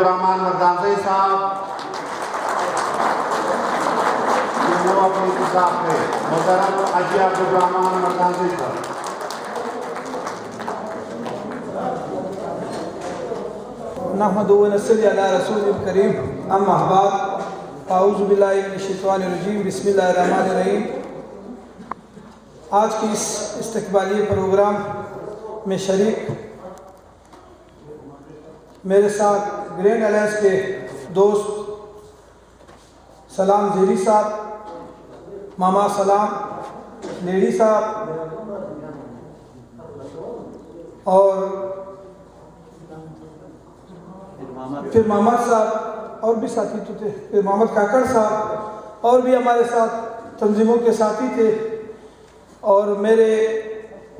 Abdurrahman मर्दानजी साहब वो अपने इंतजाम पे मोहतरम हाजी अब्दुर्रहमान मर्दानजी साहब। नहमदुहु व नसल्ली अला रसूलिल करीम अम्मा बाद अऊज़ु बिल्लाहि मिनश शैतानिर रजीम बिस्मिल्लाहिर रहमानिर रहीम। आज की इस इस्तक़बालिया प्रोग्राम में शरीक मेरे साथ ग्रैंड अलायंस के दोस्त सलाम ज़ेरी साहब, मामा सलाम लेडी साहब और फिर मोहम्मद साहब और भी साथी तो थे, फिर मोहम्मद काकड़ साहब और भी हमारे साथ तंजीमों के साथी थे और मेरे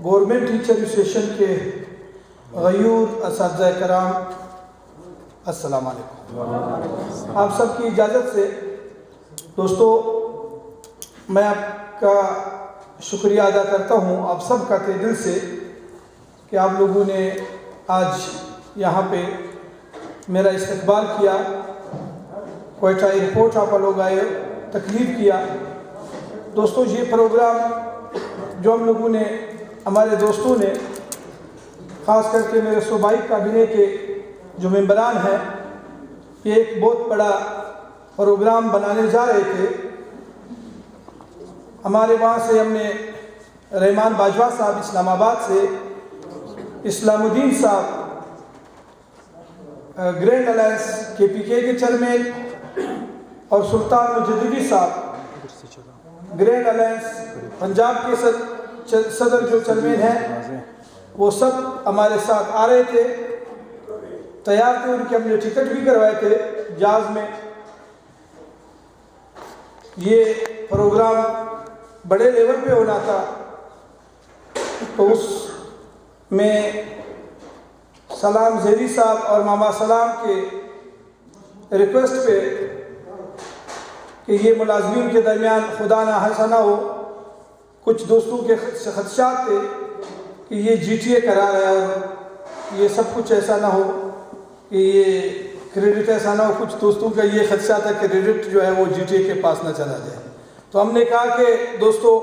गवर्नमेंट टीचर एसोसिएशन के गयूर असातिज़ा कराम, अस्सलाम वालेकुम। आप सबकी इजाज़त से दोस्तों मैं आपका शुक्रिया अदा करता हूँ आप सब का तहे दिल से कि आप लोगों ने आज यहाँ पे मेरा इस्तकबाल किया। क्वेटा एयरपोर्ट आप लोग आए, तकलीफ़ किया। दोस्तों ये प्रोग्राम जो हम लोगों ने, हमारे दोस्तों ने, ख़ास करके मेरे सूबाई काबिने के जो मेंबरान हैं, ये एक बहुत बड़ा प्रोग्राम बनाने जा रहे थे। हमारे वहाँ से हमने रहमान बाजवा साहब इस्लामाबाद से, इस्लामुद्दीन साहब ग्रैंड अलायंस KPK के चेयरमैन और सुल्तान मुजद्दिदी साहब ग्रैंड अलायंस पंजाब के सदर जो चेयरमैन हैं, वो सब हमारे साथ आ रहे थे, तैयार थे। उनके हमने टिकट भी करवाए थे जहाज़ में। ये प्रोग्राम बड़े लेवल पे होना था, तो उसमें सलाम ज़ेरी साहब और मामा सलाम के रिक्वेस्ट पे कि ये मुलाजमीन के दरमियान खुदा ना हंसा ना हो, कुछ दोस्तों के खदशात थे कि ये GTA करा रहा है और ये सब कुछ ऐसा ना हो कि ये क्रेडिट ऐसा ना हो। कुछ दोस्तों का ये खदशा था कि क्रेडिट जो है वो GTA के पास ना चला जाए। तो हमने कहा कि दोस्तों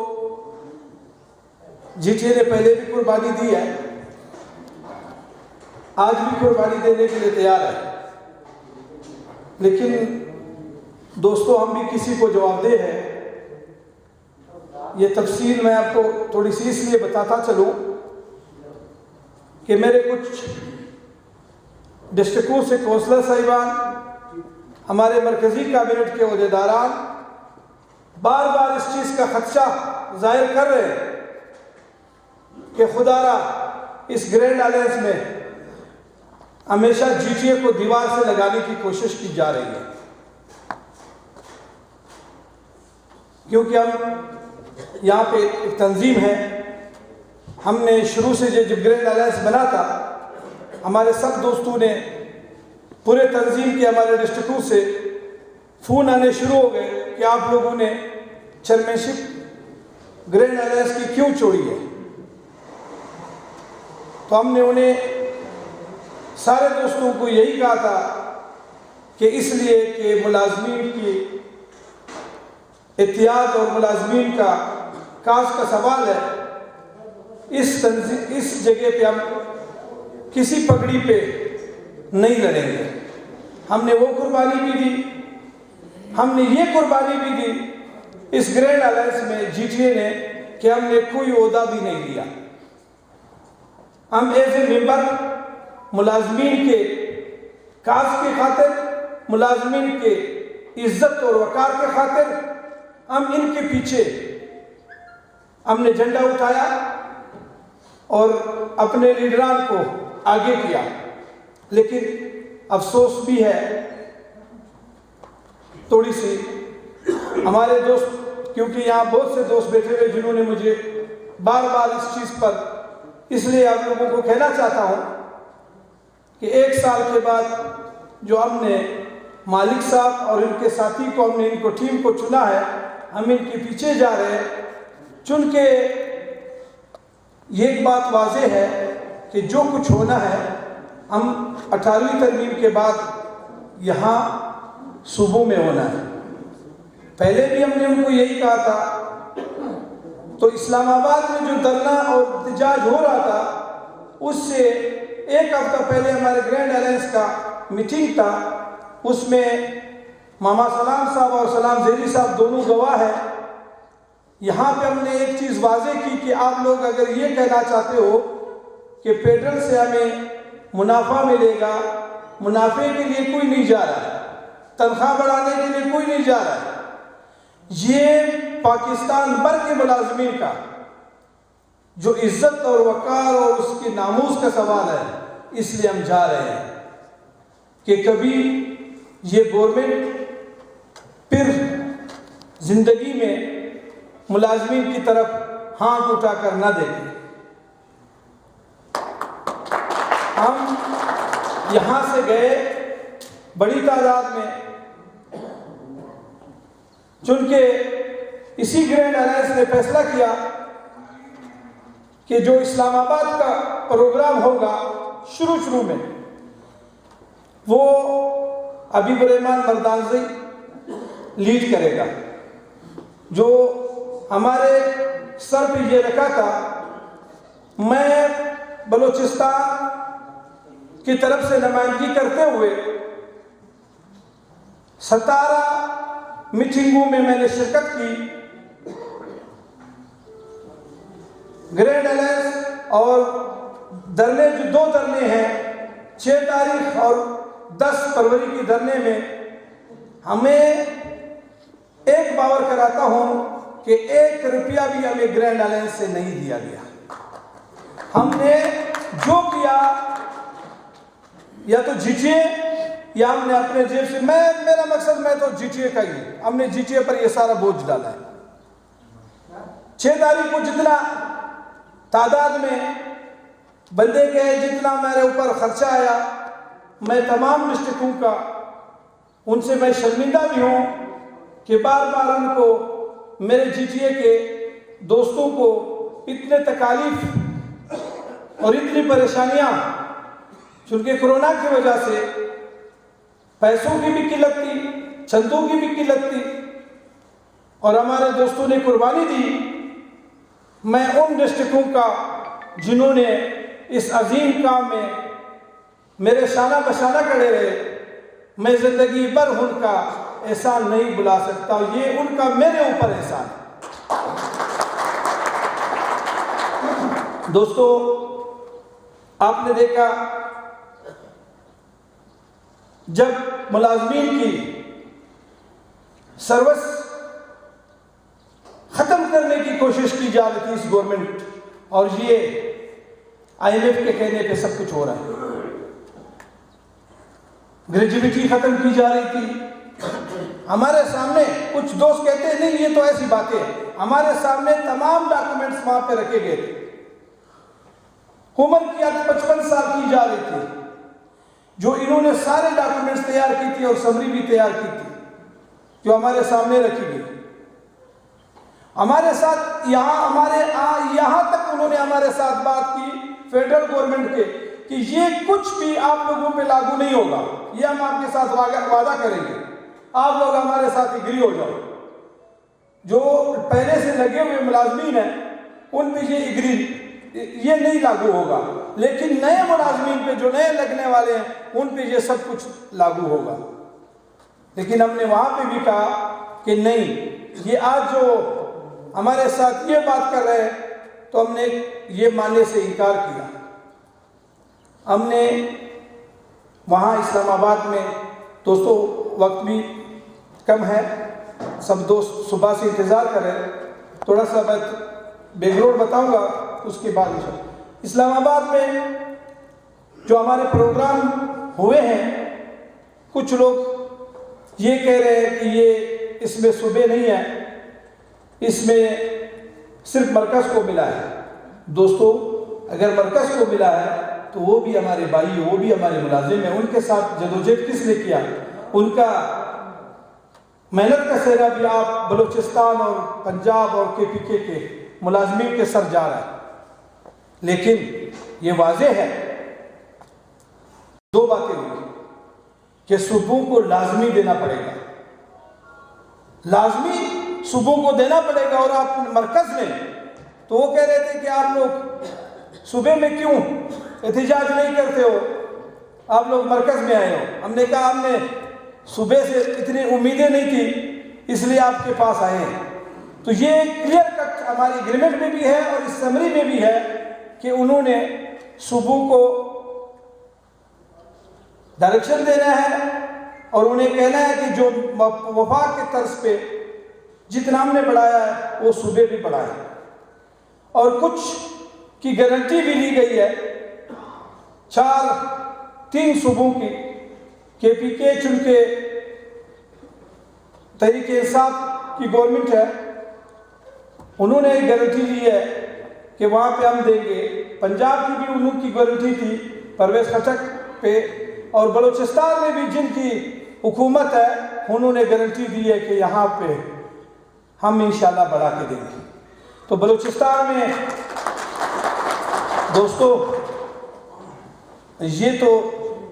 GTA ने पहले भी कुर्बानी दी है, आज भी कुर्बानी देने के लिए तैयार है, लेकिन दोस्तों हम भी किसी को जवाबदेह है। ये तफसील मैं आपको थोड़ी सी इसलिए बताता चलूँ कि मेरे कुछ डिस्ट्रिक्टों से कौंसलर साहिबान, हमारे मरकज़ी कैबिनेट के ओहदेदारान बार बार इस चीज़ का खदशा जाहिर कर रहे हैं कि खुदारा इस ग्रैंड अलायंस में हमेशा GTA को दीवार से लगाने की कोशिश की जा रही है, क्योंकि हम यहाँ पे एक तंजीम है। हमने शुरू से जब ग्रैंड अलायंस बना था, हमारे सब दोस्तों ने, पूरे तंजीम के हमारे डिस्ट्रिक्टों से फ़ोन आने शुरू हो गए कि आप लोगों ने चेयरमैनशिप ग्रैंड अलायंस की क्यों छोड़ी है। तो हमने उन्हें सारे दोस्तों को यही कहा था कि इसलिए कि मुलाजमीन की इत्तेहाद और मुलाजमीन का काज का सवाल है। इस जगह पे हम किसी पगड़ी पे नहीं लड़ेंगे। हमने वो कुर्बानी भी दी, हमने ये कुर्बानी भी दी इस ग्रैंड अलायंस में GTA ने कि हमने कोई ओहदा भी नहीं लिया। हम एज ए मेंबर मुलाजमीन के काज के खातिर, मुलाजमीन के इज्जत और वकार के खातिर हम इनके पीछे हमने झंडा उठाया और अपने लीडरान को आगे किया। लेकिन अफसोस भी है थोड़ी सी, हमारे दोस्त, क्योंकि यहाँ बहुत से दोस्त बैठे हुए जिन्होंने मुझे बार बार इस चीज़ पर, इसलिए आप लोगों को कहना चाहता हूँ कि 1 साल के बाद जो हमने मालिक साहब और इनके साथी को, हमने इनको टीम को चुना है, हम इनके पीछे जा रहे हैं। चुन के ये एक बात वाज़ेह है कि जो कुछ होना है हम 18वीं तरमीम के बाद यहाँ सुबह में होना है। पहले भी हमने उनको यही कहा था। तो इस्लामाबाद में जो धरना और एहतजाज हो रहा था, उससे एक हफ्ता पहले हमारे ग्रैंड अलायंस का मीटिंग था। उसमें मामा सलाम साहब और सलाम ज़ेरी साहब दोनों गवाह हैं। यहाँ पे हमने एक चीज़ वाज़ेह की कि आप लोग अगर ये कहना चाहते हो कि पेट्रोल से हमें मुनाफा मिलेगा, मुनाफे के लिए कोई नहीं जा रहा है, तनख्वाह बढ़ाने के लिए कोई नहीं जा रहा है। ये पाकिस्तान भर के मुलाजमीन का जो इज्जत और वकार और उसके नामूस का सवाल है, इसलिए हम जा रहे हैं कि कभी ये गवर्नमेंट फिर जिंदगी में मुलाजमीन की तरफ हाथ उठाकर न देखे। हम यहाँ से गए बड़ी तादाद में, चूंकि इसी ग्रैंड अलायंस ने फैसला किया कि जो इस्लामाबाद का प्रोग्राम होगा शुरू में, वो हबीब रहमान मर्दानजी लीड करेगा। जो हमारे सर पे ये रखा था, मैं बलूचिस्तान की तरफ से नुमाइंदगी करते हुए 17 मीटिंगों में मैंने शिरकत की। ग्रैंड अलायंस और धरने, जो 2 धरने हैं, 6 तारीख और 10 फरवरी की धरने में, हमें एक बावर कराता हूं कि 1 रुपया भी हमें ग्रैंड अलायंस से नहीं दिया गया। हमने जो किया या तो जीटीए या हमने अपने जेब से, मेरा मकसद, मैं तो जीटीए का ही, हमने जीटीए पर ये सारा बोझ डाला है। 6 तारीख को जितना तादाद में बंदे गए, जितना मेरे ऊपर खर्चा आया, मैं तमाम डिस्ट्रिक्टों का, उनसे मैं शर्मिंदा भी हूँ कि बार बार उनको, मेरे जीटीए के दोस्तों को इतने तकालीफ और इतनी परेशानियाँ, चूँकि कोरोना की वजह से पैसों की भी किल्लत थी, चंदों की भी किल्लत थी, और हमारे दोस्तों ने कुर्बानी दी। मैं उन डिस्ट्रिक्टों का जिन्होंने इस अजीम काम में मेरे शाना बशाना खड़े रहे, मैं ज़िंदगी भर उनका एहसान नहीं भुला सकता। ये उनका मेरे ऊपर एहसान है। दोस्तों, आपने देखा जब मुलाजमीन की सर्विस खत्म करने की कोशिश की जा रही थी इस गवर्नमेंट, और ये IMF के कहने पे सब कुछ हो रहा है। ग्रेजुएटी खत्म की जा रही थी। हमारे सामने कुछ दोस्त कहते हैं नहीं ये तो ऐसी बातें, हमारे सामने तमाम डॉक्यूमेंट्स वहां पे रखे गए थे। उम्र की आज 55 साल की जा रही थी, जो इन्होंने सारे डॉक्यूमेंट्स तैयार की थी और समरी भी तैयार की थी, जो हमारे सामने रखी गई। हमारे साथ यहाँ तक उन्होंने हमारे साथ बात की फेडरल गवर्नमेंट के कि ये कुछ भी आप लोगों पे लागू नहीं होगा, ये हम आपके साथ वादा करेंगे, आप लोग हमारे साथ एग्री हो जाओ। जो पहले से लगे हुए मुलाजमीन हैं उन पे ये नहीं लागू होगा, लेकिन नए मुलाजमीन पे, जो नए लगने वाले हैं, उन पे ये सब कुछ लागू होगा। लेकिन हमने वहाँ पे भी कहा कि नहीं, ये आज जो हमारे साथ ये बात कर रहे हैं, तो हमने ये मानने से इनकार किया। हमने वहाँ इस्लामाबाद में, दोस्तों वक्त भी कम है, सब दोस्त सुबह से इंतज़ार कर रहे हैं, थोड़ा सा मैं बैकग्राउंड बताऊंगा, उसके बाद इस्लामाबाद में जो हमारे प्रोग्राम हुए हैं, कुछ लोग ये कह रहे हैं कि ये इसमें सूबे नहीं है, इसमें सिर्फ मरकज़ को मिला है। दोस्तों, अगर मरकज़ को मिला है तो वो भी हमारे भाई, वो भी हमारे मुलाजिम हैं, उनके साथ जदोजहद किसने किया, उनका मेहनत का सेहरा भी आप बलूचिस्तान और पंजाब और KPK के मुलाजमीन के सर जा रहा है। लेकिन ये वाज़ेह है, 2 बातें हुई। कि सूबों को लाजमी देना पड़ेगा, लाजमी सूबों को देना पड़ेगा। और आप मरकज़ में, तो वो कह रहे थे कि आप लोग सूबे में क्यों एहतजाज नहीं करते हो, आप लोग मरकज़ में आए हो। हमने कहा हमने सूबे से इतनी उम्मीदें नहीं थी, इसलिए आपके पास आए हैं। तो ये क्लियर कट हमारी एग्रीमेंट में भी है और इस समरी में भी है कि उन्होंने सूबों को डायरेक्शन देना है और उन्हें कहना है कि जो वफाक के तर्ज पे जितना हमने बढ़ाया है वो सूबे भी बढ़ाए। और कुछ की गारंटी भी ली गई है, 3 सूबों की KPK चुनके तहरीक इंसाफ की गवर्नमेंट है, उन्होंने एक गारंटी ली है कि वहाँ पे हम देंगे। पंजाब की भी उन्होंने गारंटी थी परवेज़ खटक पे, और बलूचिस्तान में भी जिनकी हुकूमत है उन्होंने गारंटी दी है कि यहाँ पे हम इंशाल्लाह बढ़ा के देंगे। तो बलूचिस्तान में दोस्तों ये तो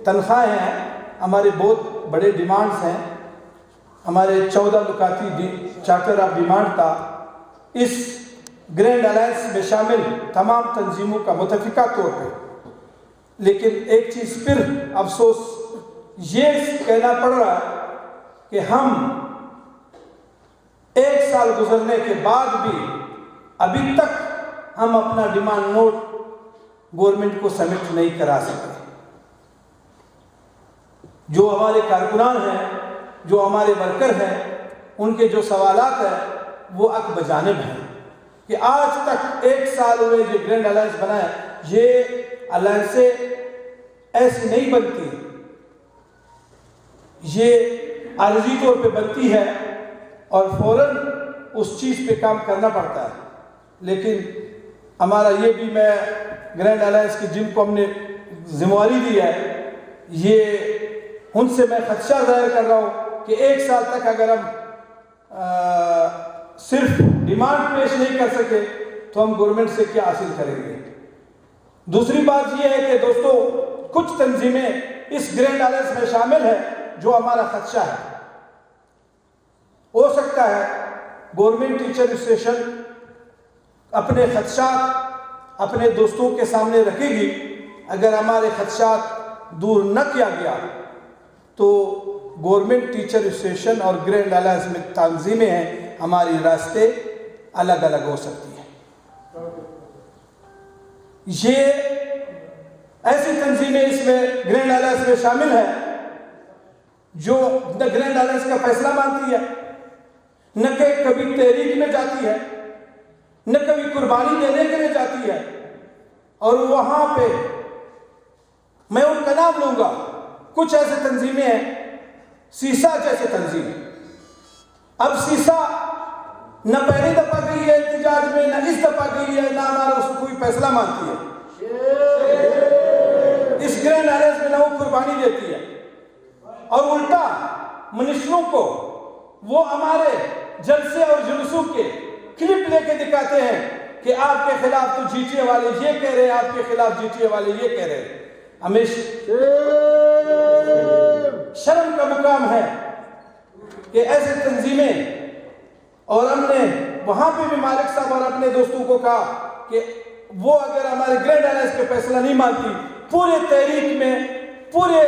तनख्वाहें हैं, हमारे बहुत बड़े डिमांड्स हैं। हमारे 14 नुकाती चार्टर ऑफ डिमांड था। इस ग्रैंड अलायंस में शामिल तमाम तंजीमों का मुतफ़िका तौर पर, लेकिन एक चीज़ फिर अफसोस ये कहना पड़ रहा है कि हम 1 साल गुजरने के बाद भी अभी तक हम अपना डिमांड नोट गवर्नमेंट को सबमिट नहीं करा सके। जो हमारे कारकुनान हैं, जो हमारे वर्कर हैं, उनके जो सवालात हैं वो अक बजानिब हैं कि आज तक 1 साल हुए जो ग्रैंड अलायंस बना है, ये अलायंसें ऐसी नहीं बनती, ये आर्जी तौर पे बनती है और फौरन उस चीज़ पे काम करना पड़ता है। लेकिन हमारा ये भी, मैं ग्रैंड अलायंस की जिनको हमने जिम्मेवारी दी है, ये उनसे मैं खदशा जाहिर कर रहा हूँ कि 1 साल तक अगर हम सिर्फ डिमांड पेश नहीं कर सके तो हम गवर्नमेंट से क्या हासिल करेंगे। दूसरी बात यह है कि दोस्तों कुछ तंजीमें इस ग्रैंड अलायंस में शामिल है जो हमारा खदशा है। हो सकता है गवर्नमेंट टीचर एसोसिएशन अपने खदशात अपने दोस्तों के सामने रखेगी। अगर हमारे खदशात दूर न किया गया तो गवर्नमेंट टीचर एसोसिएशन और ग्रैंड अलायंस में तंजीमें हैं, हमारी रास्ते अलग अलग हो सकती हैं। ये ऐसी तंजीमें इसमें ग्रैंड अलायंस में शामिल है जो न ग्रैंड अलायंस का फैसला मानती है, न कि कभी तहरीक में जाती है, न कभी कुर्बानी देने के लिए जाती है। और वहां पे मैं उनका नाम लूंगा, कुछ ऐसे तंजीमें हैं, सीसा जैसे तंजीम। अब सीसा न पहली दफा गई है एहतजाज में, न इस दफा गई है, न हमारा उसको कोई फैसला मानती है। इस ग्रैंड अलायंस में न वो कुर्बानी देती है और उल्टा मिनिस्टरों को वो हमारे जलसे और जुलूसों के क्लिप लेके दिखाते हैं कि आपके खिलाफ तो जीटीए वाले ये कह रहे हैं, आपके खिलाफ जीटीए वाले ये कह रहे हैं। हमें शर्म का मुकाम है कि ऐसे तंजीमें, और हमने वहां पे भी मालिक साहब और अपने दोस्तों को कहा कि वो अगर हमारे ग्रैंड अलायंस का फैसला नहीं मानती, पूरे तहरीक में, पूरे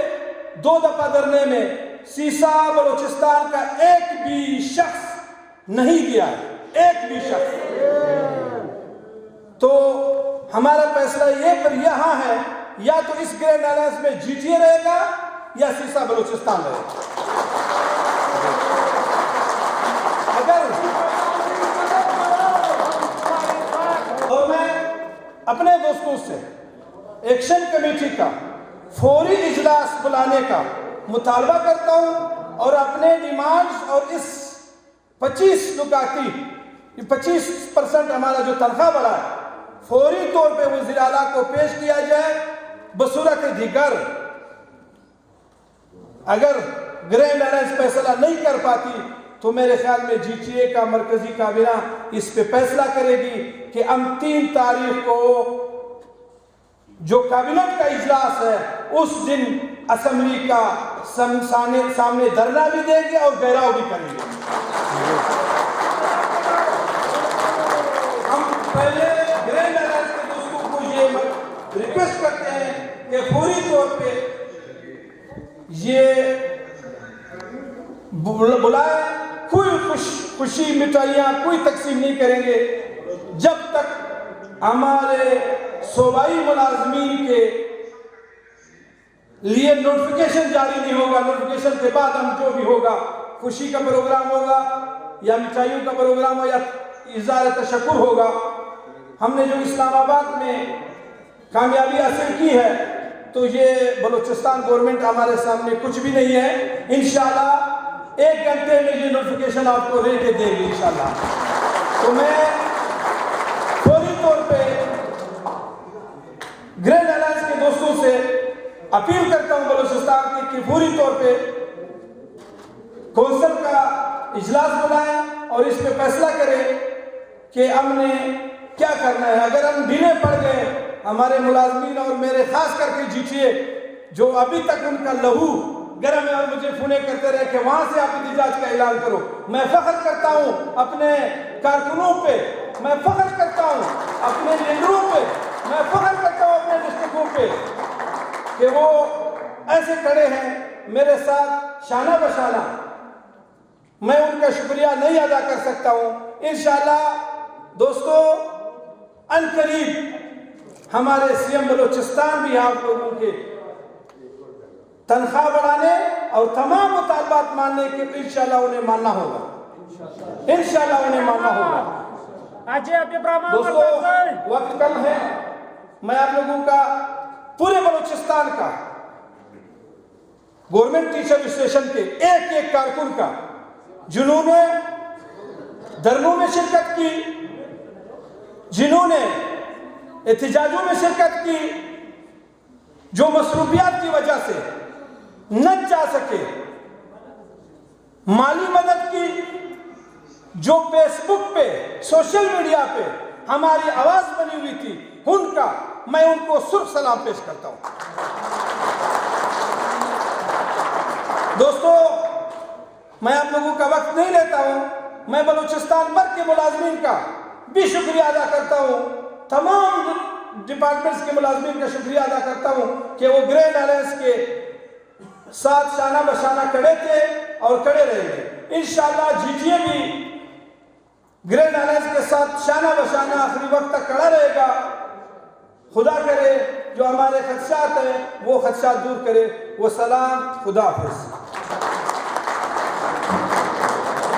2 दफा धरने में सीसा बलूचिस्तान का एक भी शख्स नहीं गया, एक भी शख्स। तो हमारा फैसला ये पर यहां है, या तो इस ग्रैंड अलायंस में जीटीए रहेगा या सीसा बलूचिस्तान रहेगा। अगर और मैं अपने दोस्तों से एक्शन कमेटी का फौरी इजलास बुलाने का मुतालबा करता हूं और अपने डिमांड्स और इस 25% हमारा जो तनख्वाह बढ़ा है फौरी तौर पे वज़ीर आला को पेश किया जाए बसूरत दीगर। अगर ग्रैंड अलायंस फैसला नहीं कर पाती तो मेरे ख्याल में जीटीए का मरकजी काबीना इस पे फैसला करेगी कि हम 3 तारीख को जो कैबिनेट का इजलास है उस दिन असेंबली का सामने धरना भी देंगे और घेराव भी करेंगे। हम पहले ग्रैंड अलायंस के दोस्तों को ये रिक्वेस्ट करते हैं कि पूरी तौर पे ये बुलाए, कोई खुशी मिठाइयाँ कोई तकसीम नहीं करेंगे जब तक हमारे सूबाई मुलाजमीन के लिए नोटिफिकेशन जारी नहीं होगा। नोटिफिकेशन के बाद हम जो भी होगा, खुशी का प्रोग्राम होगा या मिठाइयों का प्रोग्राम हो या इज़हार तशक्कुर होगा। हमने जो इस्लामाबाद में कामयाबी हासिल की है तो ये बलूचिस्तान गवर्नमेंट हमारे सामने कुछ भी नहीं है। इंशाल्लाह 1 घंटे में ये नोटिफिकेशन आपको लेके देंगे इंशाल्लाह। तो मैं फौरी तौर पे ग्रैंड अलायंस के दोस्तों से अपील करता हूं बलूचिस्तान की कि पूरी तौर पे कौंसिल का इजलास बुलाएं और इस पे फैसला करें कि हमने क्या करना है। अगर हम ढीले पड़ गए, हमारे मुलाजमीन और मेरे खास करके जीटीए जो अभी तक उनका लहू गर्म है और मुझे फोने करते रहे कि वहां से आप एहतजाज का ऐलान करो। मैं फख्र करता हूं अपने कारकुनों पे, मैं फख्र करता हूं अपने लीडरों पे, मैं फख्र करता हूं अपने डिस्ट्रिक्टों पे कि वो ऐसे खड़े हैं मेरे साथ शाना बशाना। मैं उनका शुक्रिया नहीं अदा कर सकता हूं। इंशाल्लाह दोस्तों अनकरीब हमारे सीएम बलूचिस्तान भी आप लोगों के तनख्वाह बढ़ाने और तमाम मुतालबात मानने के इंशाल्लाह उन्हें मानना होगा, इंशाल्लाह उन्हें मानना होगा। दोस्तों वक्त कम है, मैं आप लोगों का पूरे बलूचिस्तान का गवर्नमेंट टीचर स्टेशन के एक एक कारकुन का जिन्होंने धरनों में शिरकत की, जिन्होंने एहतजाजों में शिरकत की, जो मसरूफियात की वजह से न जा सके, माली मदद की, जो फेसबुक पे सोशल मीडिया पे हमारी आवाज बनी हुई थी, उनका मैं उनको सुर्ख सलाम पेश करता हूं। दोस्तों मैं आप लोगों का वक्त नहीं लेता हूं, मैं बलूचिस्तान भर के मुलाजमीन का भी शुक्रिया अदा करता हूं, तमाम डिपार्टमेंट्स के मुलाजमीन का शुक्रिया अदा करता हूं कि वो ग्रैंड अलायंस के साथ शाना बशाना खड़े थे और खड़े रहेंगे। इंशाल्लाह जीटीए भी ग्रैंड अलायंस के साथ शाना बशाना आखिरी वक्त तक खड़ा रहेगा। खुदा करे जो हमारे खदशात हैं वो खदशात दूर करे। वो सलाम, खुदा हाफिज।